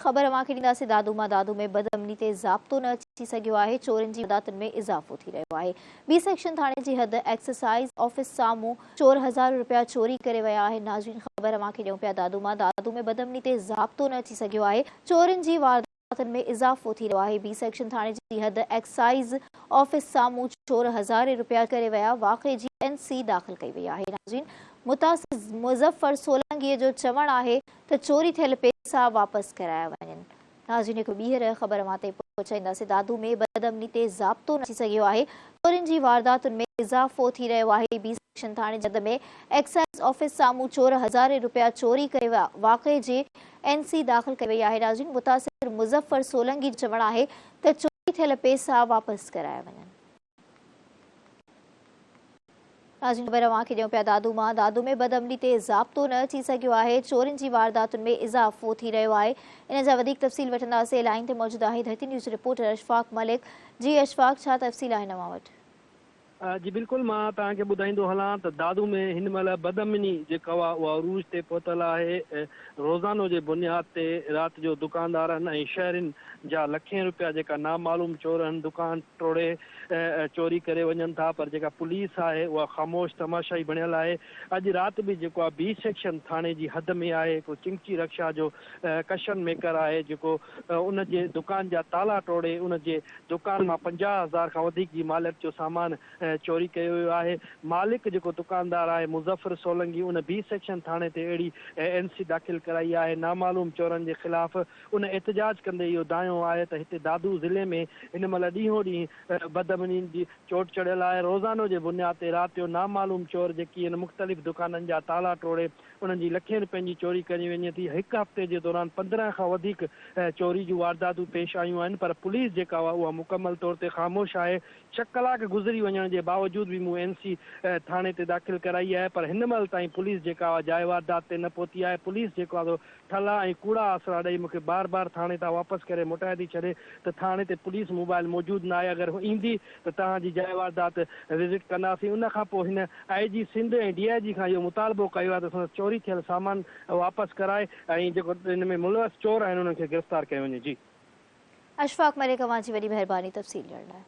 ख़बर अवांखे ॾींदासीं। दादू में बदअमनी ते ज़ाब्तो न अची सघियो आहे। चोरनि जी वारदातुनि में इज़ाफ़ो थी रहियो आहे। बी सेक्शन थाणे जी हद एक्साइज़ ऑफिस साम्हूं चोर 1000 रुपया चोरी करे विया आहिनि। नाज़रीन, ख़बर अवांखे ॾियूं पिया दादू में बदअमनी ते ज़ाब्तो न अची सघियो आहे। चोरनि जी वारदातुनि में इज़ाफ़ो थी रहियो आहे। बी सेक्शन थाणे जी हद एक्साइज़ ऑफिस साम्हूं चोर 1000 रुपया करे विया। वाक़े जी NC दाख़िल कई वई आहे। नाज़रीन, मुतासिर मुज़फ़र सोलंकीअ जो चवणु आहे त चोरी थियल पैसा वापसि कराया वञनि। नाज़रीन, हिकु ॿीहर ख़बर अवां ते पहुचाईंदासीं। दादू में बदअमनी ते ज़ाब्तो न अची सघियो आहे। चोरनि जी वारदातुनि में इज़ाफ़ो थी रहियो आहे। बी सेक्शन थाणे जद में एक्साइज़ ऑफिस साम्हूं चोर 1000 रुपया चोरी करे विया। वाक़े जे NC दाख़िल कई वई आहे। नाज़रीन, मुतासिर मुज़फ़र सोलंकी जो चवणु आहे त चोरी थियल पैसा वापसि कराया वञनि। नाज़रीन, ख़बर अवांखे ॾियूं पिया दादू में बदअमनी ते ज़ाब्तो न अची सघियो आहे। चोरनि जी वारदातुनि में इज़ाफ़ो थी रहियो आहे। इन जा वधीक तफ़सील वठंदासीं। लाइन ते मौजूदु आहे धरती न्यूज़ रिपोर्टर अशफ़ाक़ मलिक। जी अशफ़ाक़, छा तफ़सील आहिनि अवां वटि? जी बिल्कुल, मां तव्हांखे ॿुधाईंदो हलां त दादू में हिन महिल बदअमनी जेका उहा अरूज ते पहुतल आहे। रोज़ानो जे बुनियाद ते राति जो दुकानदारनि ऐं शहरनि जा लखें रुपया जेका नामालूम चोर आहिनि दुकान टोड़े चोरी करे वञनि था, पर जेका पुलिस आहे उहा ख़ामोश तमाशाई बणियल आहे। अॼु राति बि जेको आहे बी सेक्शन थाणे जी हद में आहे हिकु चिंची रक्षा जो कशन मेकर आहे, जेको उन जे दुकान जा ताला टोड़े उन जे दुकान मां 50,000 खां वधीक जी मालियत जो सामान चोरी कयो वियो आहे। मालिक जेको दुकानदार आहे मुज़फ़र सोलंकी, उन बी सेक्शन थाणे ते अहिड़ी NC दाख़िल कराई आहे। नामालूम चोरनि जे ख़िलाफ़ उन एहतजाज कंदे इहो दायो आहे त हिते दादू ज़िले में हिन महिल ॾींहों ॾींहुं बदअमनी जी चोट चढ़ियल आहे। रोज़ानो जे बुनियाद ते राति जो नामालूम चोर जेकी आहिनि मुख़्तलिफ़ दुकाननि जा ताला टोड़े उन्हनि जी लखें रुपयनि जी चोरी करी वञे थी। हिकु हफ़्ते जे दौरान 15 खां वधीक चोरी जूं वारदातूं पेश आयूं आहिनि, पर पुलिस जेका आहे उहा मुकमल तौर ते ख़ामोश आहे। 6 कलाक गुज़री वञण जे बावजूदि बि मूं NC थाणे ते दाख़िल कराई आहे, पर हिन महिल ताईं पुलिस जेका आहे जाइ वारदात ते न पहुती आहे। पुलिस जेको आहे ठला ऐं कूड़ा आसरा ॾेई मूंखे बार बार थाणे तां वापसि करे मोटाए थी छॾे त थाणे ते पुलिस मोबाइल मौजूदु न आहे। अगरि ईंदी त तव्हांजी जाइ वारदात विज़िट कंदासीं। उन खां पोइ हिन IG सिंध ऐं DIG खां इहो मुतालबो कयो आहे त चोरी थियल सामान वापसि कराए ऐं जेको हिन में मुलवस चोर आहिनि उन्हनि खे गिरफ़्तार कयो वञे। जी अशफ़ाक़ मलिक, अवां जी वॾी महिरबानी तफ़सील ॾियण लाइ।